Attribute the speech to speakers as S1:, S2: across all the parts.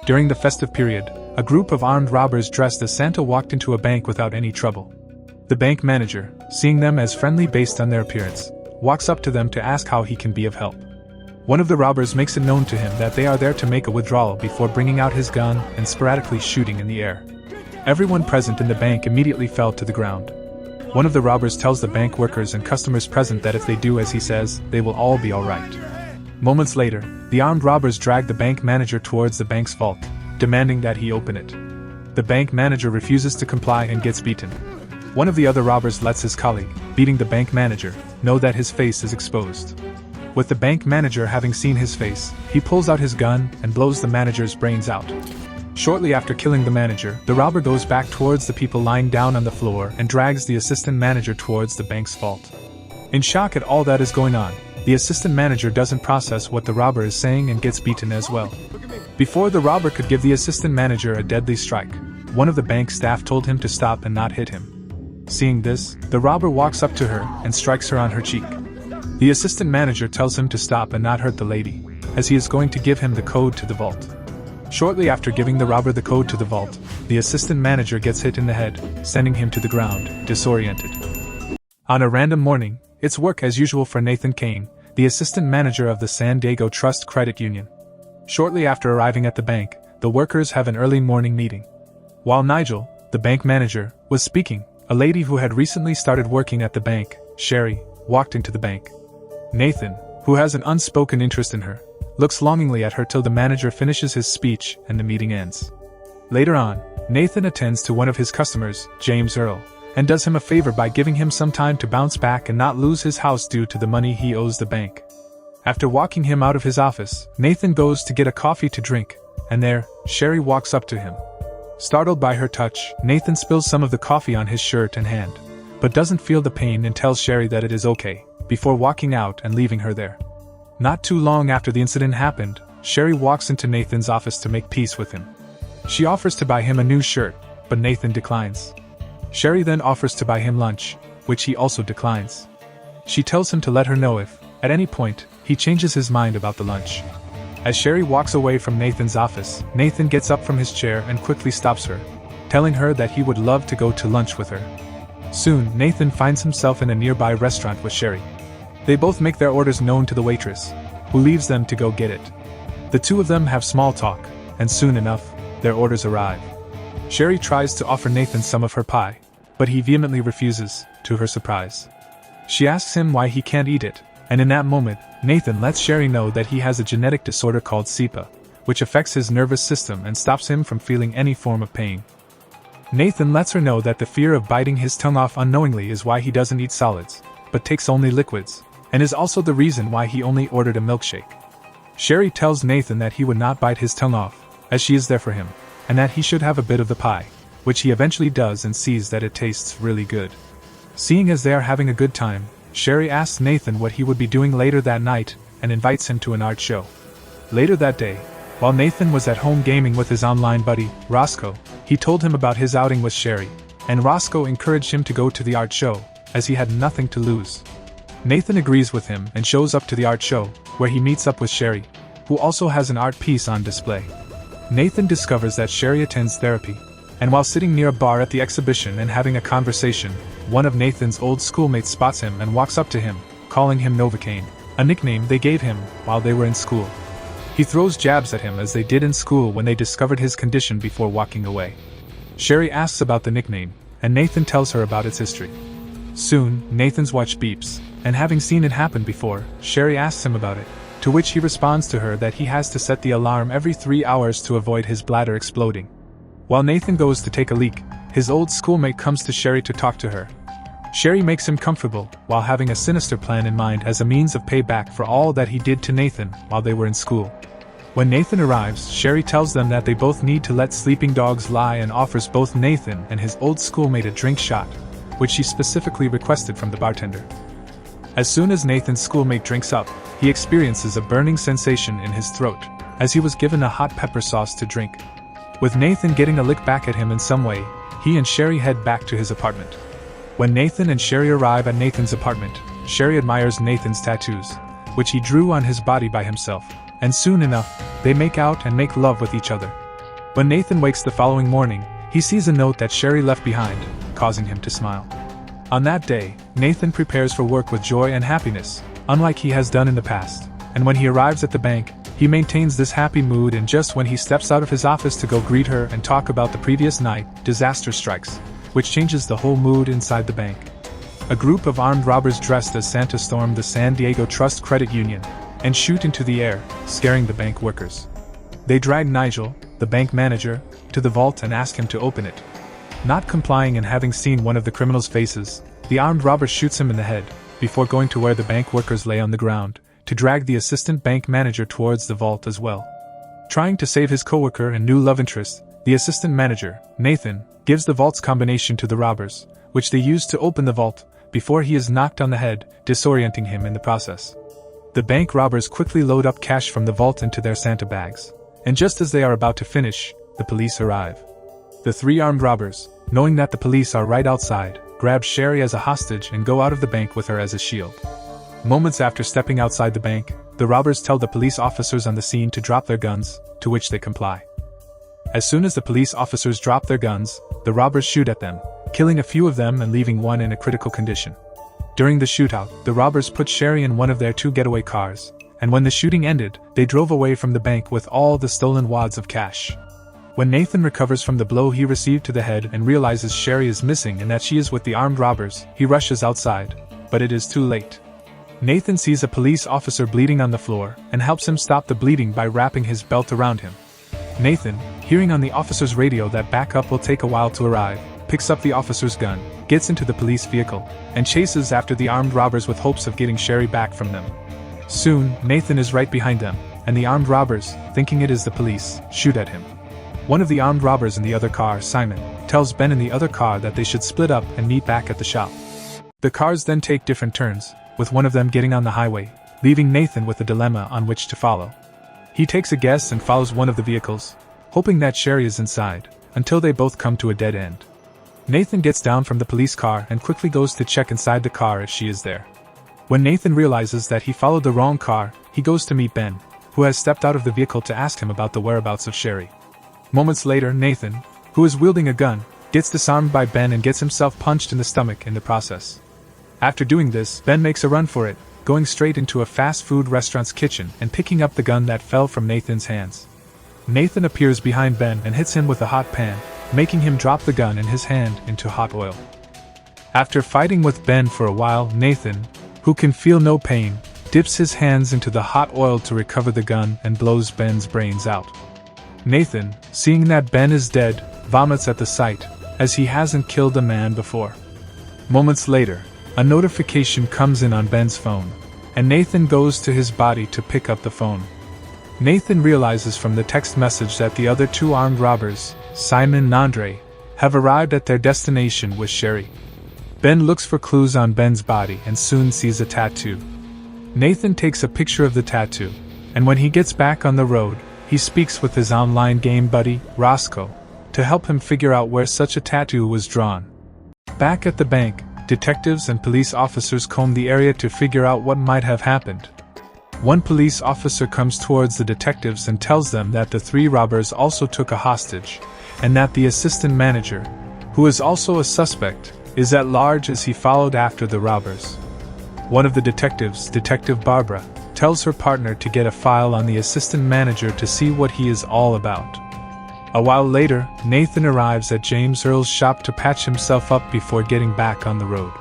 S1: During the festive period, a group of armed robbers dressed as Santa walked into a bank without any trouble. The bank manager, seeing them as friendly based on their appearance, walks up to them to ask how he can be of help. One of the robbers makes it known to him that they are there to make a withdrawal before bringing out his gun and sporadically shooting in the air. Everyone present in the bank immediately fell to the ground. One of the robbers tells the bank workers and customers present that if they do as he says, they will all be alright. Moments later, the armed robbers drag the bank manager towards the bank's vault, demanding that he open it. The bank manager refuses to comply and gets beaten. One of the other robbers lets his colleague, beating the bank manager, know that his face is exposed. With the bank manager having seen his face, he pulls out his gun and blows the manager's brains out. Shortly after killing the manager, the robber goes back towards the people lying down on the floor and drags the assistant manager towards the bank's vault. In shock at all that is going on, the assistant manager doesn't process what the robber is saying and gets beaten as well. Before the robber could give the assistant manager a deadly strike, one of the bank staff told him to stop and not hit him. Seeing this, the robber walks up to her and strikes her on her cheek. The assistant manager tells him to stop and not hurt the lady, as he is going to give him the code to the vault. Shortly after giving the robber the code to the vault, the assistant manager gets hit in the head, sending him to the ground, disoriented. On a random morning, it's work as usual for Nathan Kane, the assistant manager of the San Diego Trust Credit Union. Shortly after arriving at the bank, the workers have an early morning meeting. While Nigel, the bank manager, was speaking, a lady who had recently started working at the bank, Sherry, walked into the bank. Nathan, who has an unspoken interest in her, looks longingly at her till the manager finishes his speech and the meeting ends. Later on, Nathan attends to one of his customers, James Earl, and does him a favor by giving him some time to bounce back and not lose his house due to the money he owes the bank. After walking him out of his office, Nathan goes to get a coffee to drink, and there, Sherry walks up to him. Startled by her touch, Nathan spills some of the coffee on his shirt and hand, but doesn't feel the pain and tells Sherry that it is okay, before walking out and leaving her there. Not too long after the incident happened, Sherry walks into Nathan's office to make peace with him. She offers to buy him a new shirt, but Nathan declines. Sherry then offers to buy him lunch, which he also declines. She tells him to let her know if, at any point, he changes his mind about the lunch. As Sherry walks away from Nathan's office, Nathan gets up from his chair and quickly stops her, telling her that he would love to go to lunch with her. Soon, Nathan finds himself in a nearby restaurant with Sherry. They both make their orders known to the waitress, who leaves them to go get it. The two of them have small talk, and soon enough, their orders arrive. Sherry tries to offer Nathan some of her pie, but he vehemently refuses, to her surprise. She asks him why he can't eat it, and in that moment, Nathan lets Sherry know that he has a genetic disorder called SEPA, which affects his nervous system and stops him from feeling any form of pain. Nathan lets her know that the fear of biting his tongue off unknowingly is why he doesn't eat solids, but takes only liquids, and is also the reason why he only ordered a milkshake. Sherry tells Nathan that he would not bite his tongue off, as she is there for him, and that he should have a bit of the pie, which he eventually does and sees that it tastes really good. Seeing as they are having a good time, Sherry asks Nathan what he would be doing later that night, and invites him to an art show. Later that day, while Nathan was at home gaming with his online buddy, Roscoe, he told him about his outing with Sherry, and Roscoe encouraged him to go to the art show, as he had nothing to lose. Nathan agrees with him and shows up to the art show, where he meets up with Sherry, who also has an art piece on display. Nathan discovers that Sherry attends therapy, and while sitting near a bar at the exhibition and having a conversation, one of Nathan's old schoolmates spots him and walks up to him, calling him Novocaine, a nickname they gave him while they were in school. He throws jabs at him as they did in school when they discovered his condition before walking away. Sherry asks about the nickname, and Nathan tells her about its history. Soon, Nathan's watch beeps, and having seen it happen before, Sherry asks him about it, to which he responds to her that he has to set the alarm every 3 hours to avoid his bladder exploding. While Nathan goes to take a leak, his old schoolmate comes to Sherry to talk to her. Sherry makes him comfortable, while having a sinister plan in mind as a means of payback for all that he did to Nathan while they were in school. When Nathan arrives, Sherry tells them that they both need to let sleeping dogs lie and offers both Nathan and his old schoolmate a drink shot, which she specifically requested from the bartender. As soon as Nathan's schoolmate drinks up, he experiences a burning sensation in his throat, as he was given a hot pepper sauce to drink. With Nathan getting a lick back at him in some way, he and Sherry head back to his apartment. When Nathan and Sherry arrive at Nathan's apartment, Sherry admires Nathan's tattoos, which he drew on his body by himself, and soon enough, they make out and make love with each other. When Nathan wakes the following morning, he sees a note that Sherry left behind, causing him to smile. On that day, Nathan prepares for work with joy and happiness, unlike he has done in the past, and when he arrives at the bank, he maintains this happy mood, and just when he steps out of his office to go greet her and talk about the previous night, disaster strikes, which changes the whole mood inside the bank. A group of armed robbers dressed as Santa storm the San Diego Trust Credit Union and shoot into the air, scaring the bank workers. They drag Nigel, the bank manager, to the vault and ask him to open it. Not complying and having seen one of the criminals' faces, the armed robber shoots him in the head, before going to where the bank workers lay on the ground, to drag the assistant bank manager towards the vault as well. Trying to save his coworker and new love interest, the assistant manager, Nathan, gives the vault's combination to the robbers, which they use to open the vault, before he is knocked on the head, disorienting him in the process. The bank robbers quickly load up cash from the vault into their Santa bags, and just as they are about to finish, the police arrive. The three armed robbers, knowing that the police are right outside, grab Sherry as a hostage and go out of the bank with her as a shield. Moments after stepping outside the bank, the robbers tell the police officers on the scene to drop their guns, to which they comply. As soon as the police officers drop their guns, the robbers shoot at them, killing a few of them and leaving one in a critical condition. During the shootout, the robbers put Sherry in one of their 2 getaway cars, and when the shooting ended, they drove away from the bank with all the stolen wads of cash. When Nathan recovers from the blow he received to the head and realizes Sherry is missing and that she is with the armed robbers, he rushes outside, but it is too late. Nathan sees a police officer bleeding on the floor and helps him stop the bleeding by wrapping his belt around him. Nathan, hearing on the officer's radio that backup will take a while to arrive, picks up the officer's gun, gets into the police vehicle, and chases after the armed robbers with hopes of getting Sherry back from them. Soon, Nathan is right behind them, and the armed robbers, thinking it is the police, shoot at him. One of the armed robbers in the other car, Simon, tells Ben in the other car that they should split up and meet back at the shop. The cars then take different turns, with one of them getting on the highway, leaving Nathan with a dilemma on which to follow. He takes a guess and follows one of the vehicles, hoping that Sherry is inside, until they both come to a dead end. Nathan gets down from the police car and quickly goes to check inside the car if she is there. When Nathan realizes that he followed the wrong car, he goes to meet Ben, who has stepped out of the vehicle to ask him about the whereabouts of Sherry. Moments later, Nathan, who is wielding a gun, gets disarmed by Ben and gets himself punched in the stomach in the process. After doing this, Ben makes a run for it, going straight into a fast food restaurant's kitchen and picking up the gun that fell from Nathan's hands. Nathan appears behind Ben and hits him with a hot pan, making him drop the gun in his hand into hot oil. After fighting with Ben for a while, Nathan, who can feel no pain, dips his hands into the hot oil to recover the gun and blows Ben's brains out. Nathan, seeing that Ben is dead, vomits at the sight, as he hasn't killed a man before. Moments later, a notification comes in on Ben's phone, and Nathan goes to his body to pick up the phone. Nathan realizes from the text message that the other 2 armed robbers, Simon and Andre, have arrived at their destination with Sherry. Ben looks for clues on Ben's body and soon sees a tattoo. Nathan takes a picture of the tattoo, and when he gets back on the road, he speaks with his online game buddy, Roscoe, to help him figure out where such a tattoo was drawn. Back at the bank, detectives and police officers comb the area to figure out what might have happened. One police officer comes towards the detectives and tells them that the 3 robbers also took a hostage, and that the assistant manager, who is also a suspect, is at large as he followed after the robbers. One of the detectives, Detective Barbara, tells her partner to get a file on the assistant manager to see what he is all about. A while later, Nathan arrives at James Earl's shop to patch himself up before getting back on the road.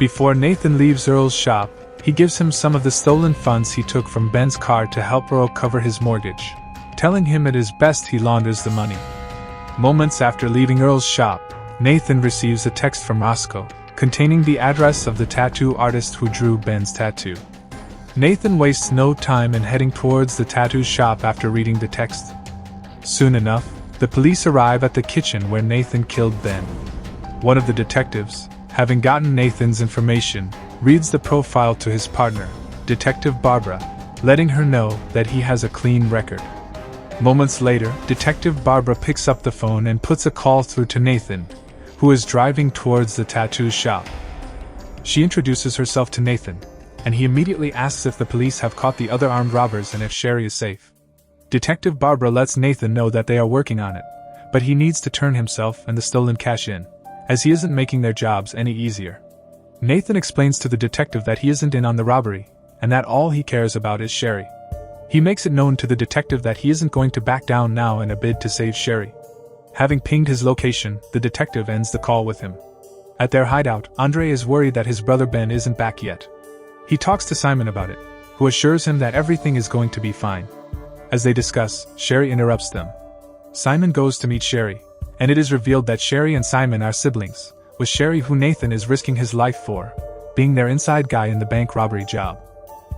S1: Before Nathan leaves Earl's shop, he gives him some of the stolen funds he took from Ben's car to help Earl cover his mortgage, telling him it is best he launders the money. Moments after leaving Earl's shop, Nathan receives a text from Roscoe, containing the address of the tattoo artist who drew Ben's tattoo. Nathan wastes no time in heading towards the tattoo shop after reading the text. Soon enough, the police arrive at the kitchen where Nathan killed Ben. One of the detectives, having gotten Nathan's information, reads the profile to his partner, Detective Barbara, letting her know that he has a clean record. Moments later, Detective Barbara picks up the phone and puts a call through to Nathan, who is driving towards the tattoo shop. She introduces herself to Nathan, and he immediately asks if the police have caught the other armed robbers and if Sherry is safe. Detective Barbara lets Nathan know that they are working on it, but he needs to turn himself and the stolen cash in, as he isn't making their jobs any easier. Nathan explains to the detective that he isn't in on the robbery, and that all he cares about is Sherry. He makes it known to the detective that he isn't going to back down now in a bid to save Sherry. Having pinged his location, the detective ends the call with him. At their hideout, Andre is worried that his brother Ben isn't back yet. He talks to Simon about it, who assures him that everything is going to be fine. As they discuss, Sherry interrupts them. Simon goes to meet Sherry, and it is revealed that Sherry and Simon are siblings, with Sherry, who Nathan is risking his life for, being their inside guy in the bank robbery job.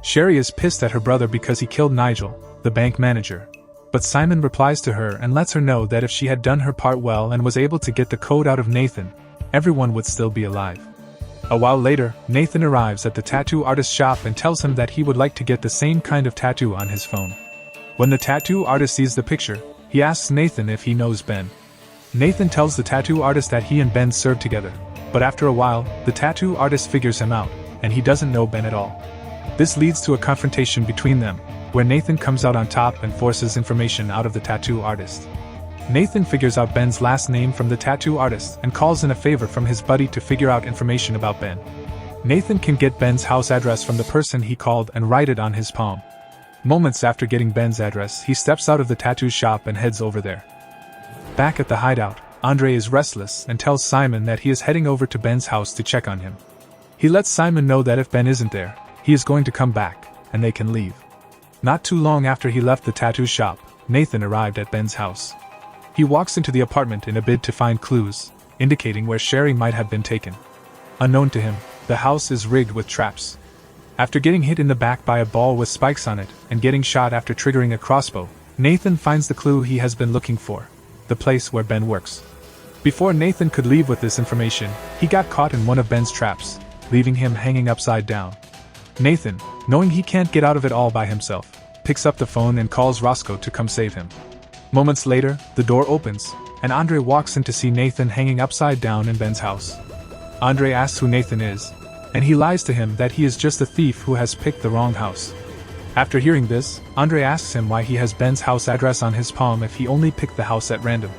S1: Sherry is pissed at her brother because he killed Nigel, the bank manager. But Simon replies to her and lets her know that if she had done her part well and was able to get the code out of Nathan, everyone would still be alive. A while later, Nathan arrives at the tattoo artist's shop and tells him that he would like to get the same kind of tattoo on his phone. When the tattoo artist sees the picture, he asks Nathan if he knows Ben. Nathan tells the tattoo artist that he and Ben served together, but after a while, the tattoo artist figures him out, and he doesn't know Ben at all. This leads to a confrontation between them, where Nathan comes out on top and forces information out of the tattoo artist. Nathan figures out Ben's last name from the tattoo artist and calls in a favor from his buddy to figure out information about Ben. Nathan can get Ben's house address from the person he called and write it on his palm. Moments after getting Ben's address, he steps out of the tattoo shop and heads over there. Back at the hideout, Andre is restless and tells Simon that he is heading over to Ben's house to check on him. He lets Simon know that if Ben isn't there, he is going to come back, and they can leave. Not too long after he left the tattoo shop, Nathan arrived at Ben's house. He walks into the apartment in a bid to find clues, indicating where Sherry might have been taken. Unknown to him, the house is rigged with traps. After getting hit in the back by a ball with spikes on it and getting shot after triggering a crossbow, Nathan finds the clue he has been looking for: the place where Ben works. Before Nathan could leave with this information, he got caught in one of Ben's traps, leaving him hanging upside down. Nathan, knowing he can't get out of it all by himself, picks up the phone and calls Roscoe to come save him. Moments later, the door opens, and Andre walks in to see Nathan hanging upside down in Ben's house. Andre asks who Nathan is, and he lies to him that he is just a thief who has picked the wrong house. After hearing this, Andre asks him why he has Ben's house address on his palm if he only picked the house at random.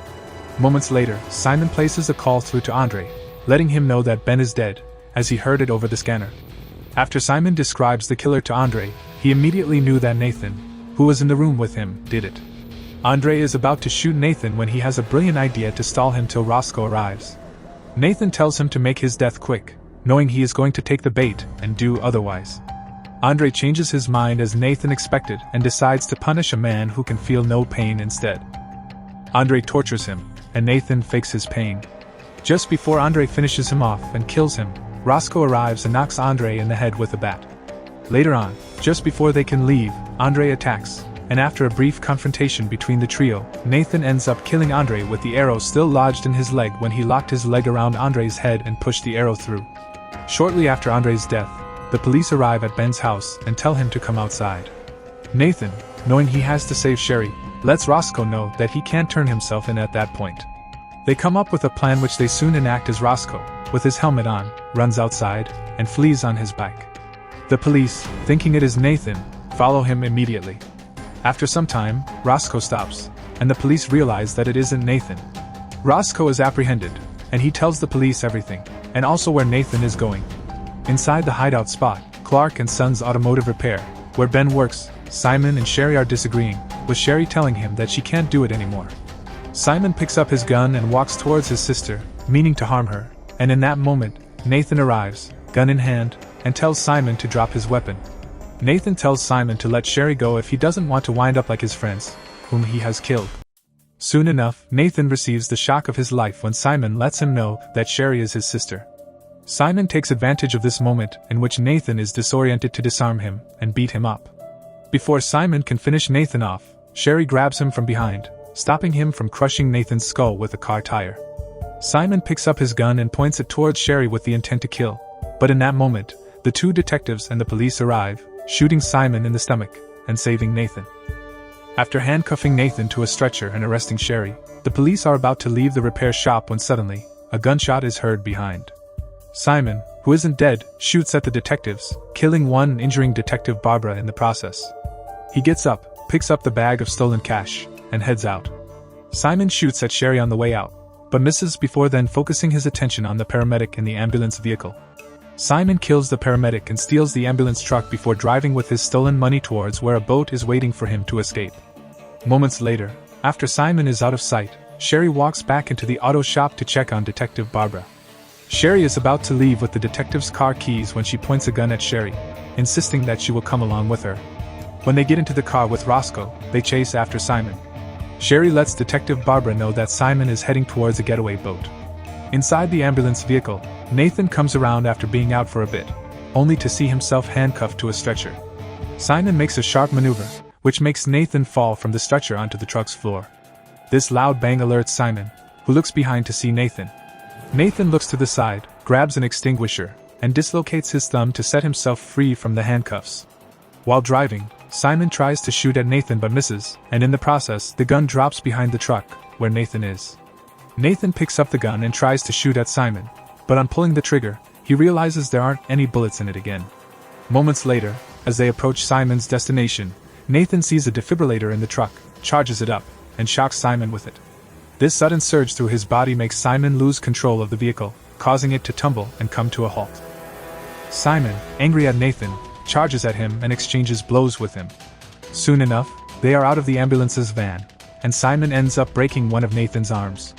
S1: Moments later, Simon places a call through to Andre, letting him know that Ben is dead, as he heard it over the scanner. After Simon describes the killer to Andre, he immediately knew that Nathan, who was in the room with him, did it. Andre is about to shoot Nathan when he has a brilliant idea to stall him till Roscoe arrives. Nathan tells him to make his death quick, knowing he is going to take the bait and do otherwise. Andre changes his mind as Nathan expected and decides to punish a man who can feel no pain instead. Andre tortures him, and Nathan fakes his pain. Just before Andre finishes him off and kills him, Roscoe arrives and knocks Andre in the head with a bat. Later on, just before they can leave, Andre attacks, and after a brief confrontation between the trio, Nathan ends up killing Andre with the arrow still lodged in his leg when he locked his leg around Andre's head and pushed the arrow through. Shortly after Andre's death, the police arrive at Ben's house and tell him to come outside. Nathan, knowing he has to save Sherry, lets Roscoe know that he can't turn himself in at that point. They come up with a plan which they soon enact as Roscoe, with his helmet on, runs outside, and flees on his bike. The police, thinking it is Nathan, follow him immediately. After some time, Roscoe stops, and the police realize that it isn't Nathan. Roscoe is apprehended, and he tells the police everything, and also where Nathan is going. Inside the hideout spot, Clark and Son's automotive repair, where Ben works, Simon and Sherry are disagreeing, with Sherry telling him that she can't do it anymore. Simon picks up his gun and walks towards his sister, meaning to harm her, and in that moment, Nathan arrives, gun in hand, and tells Simon to drop his weapon. Nathan tells Simon to let Sherry go if he doesn't want to wind up like his friends, whom he has killed. Soon enough, Nathan receives the shock of his life when Simon lets him know that Sherry is his sister. Simon takes advantage of this moment in which Nathan is disoriented to disarm him and beat him up. Before Simon can finish Nathan off, Sherry grabs him from behind, stopping him from crushing Nathan's skull with a car tire. Simon picks up his gun and points it towards Sherry with the intent to kill, but in that moment, the two detectives and the police arrive, shooting Simon in the stomach and saving Nathan. After handcuffing Nathan to a stretcher and arresting Sherry, the police are about to leave the repair shop when suddenly, a gunshot is heard behind. Simon, who isn't dead, shoots at the detectives, killing one and injuring Detective Barbara in the process. He gets up, picks up the bag of stolen cash and heads out. Simon shoots at Sherry on the way out, but misses before then focusing his attention on the paramedic in the ambulance vehicle. Simon kills the paramedic and steals the ambulance truck before driving with his stolen money towards where a boat is waiting for him to escape. Moments later, after Simon is out of sight, Sherry walks back into the auto shop to check on Detective Barbara. Sherry is about to leave with the detective's car keys when she points a gun at Sherry, insisting that she will come along with her. When they get into the car with Roscoe, they chase after Simon. Sherry lets Detective Barbara know that Simon is heading towards a getaway boat. Inside the ambulance vehicle, Nathan comes around after being out for a bit, only to see himself handcuffed to a stretcher. Simon makes a sharp maneuver, which makes Nathan fall from the stretcher onto the truck's floor. This loud bang alerts Simon, who looks behind to see Nathan. Nathan looks to the side, grabs an extinguisher, and dislocates his thumb to set himself free from the handcuffs. While driving, Simon tries to shoot at Nathan but misses, and in the process, the gun drops behind the truck, where Nathan is. Nathan picks up the gun and tries to shoot at Simon, but on pulling the trigger, he realizes there aren't any bullets in it again. Moments later, as they approach Simon's destination, Nathan sees a defibrillator in the truck, charges it up, and shocks Simon with it. This sudden surge through his body makes Simon lose control of the vehicle, causing it to tumble and come to a halt. Simon, angry at Nathan, charges at him and exchanges blows with him. Soon enough, they are out of the ambulance's van, and Simon ends up breaking one of Nathan's arms.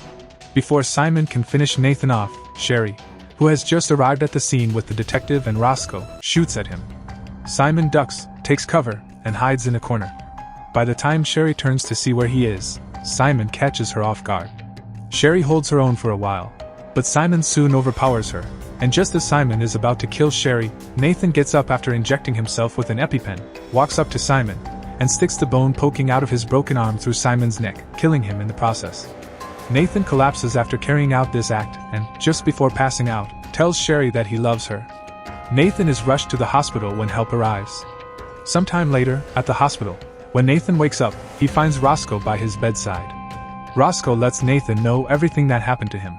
S1: Before Simon can finish Nathan off, Sherry, who has just arrived at the scene with the detective and Roscoe, shoots at him. Simon ducks, takes cover, and hides in a corner. By the time Sherry turns to see where he is, Simon catches her off guard. Sherry holds her own for a while, but Simon soon overpowers her, and just as Simon is about to kill Sherry, Nathan gets up after injecting himself with an EpiPen, walks up to Simon, and sticks the bone poking out of his broken arm through Simon's neck, killing him in the process. Nathan collapses after carrying out this act and, just before passing out, tells Sherry that he loves her. Nathan is rushed to the hospital when help arrives. Sometime later, at the hospital, when Nathan wakes up, he finds Roscoe by his bedside. Roscoe lets Nathan know everything that happened to him.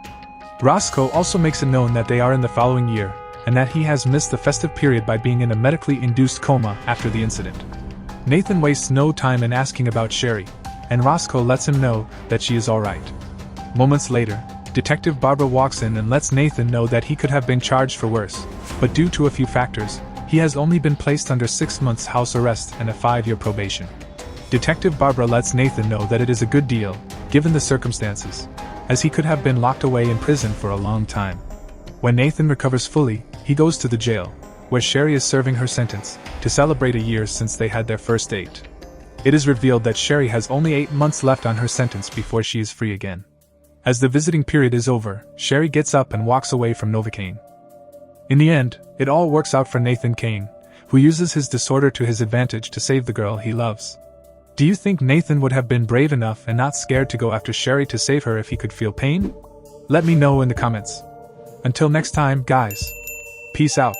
S1: Roscoe also makes it known that they are in the following year, and that he has missed the festive period by being in a medically induced coma after the incident. Nathan wastes no time in asking about Sherry, and Roscoe lets him know that she is alright. Moments later, Detective Barbara walks in and lets Nathan know that he could have been charged for worse, but due to a few factors, he has only been placed under 6 months house arrest and a 5-year probation. Detective Barbara lets Nathan know that it is a good deal, given the circumstances, as he could have been locked away in prison for a long time. When Nathan recovers fully, he goes to the jail, where Sherry is serving her sentence, to celebrate a year since they had their first date. It is revealed that Sherry has only 8 months left on her sentence before she is free again. As the visiting period is over, Sherry gets up and walks away from Novocaine. In the end, it all works out for Nathan Kane, who uses his disorder to his advantage to save the girl he loves. Do you think Nathan would have been brave enough and not scared to go after Sherry to save her if he could feel pain? Let me know in the comments. Until next time, guys. Peace out.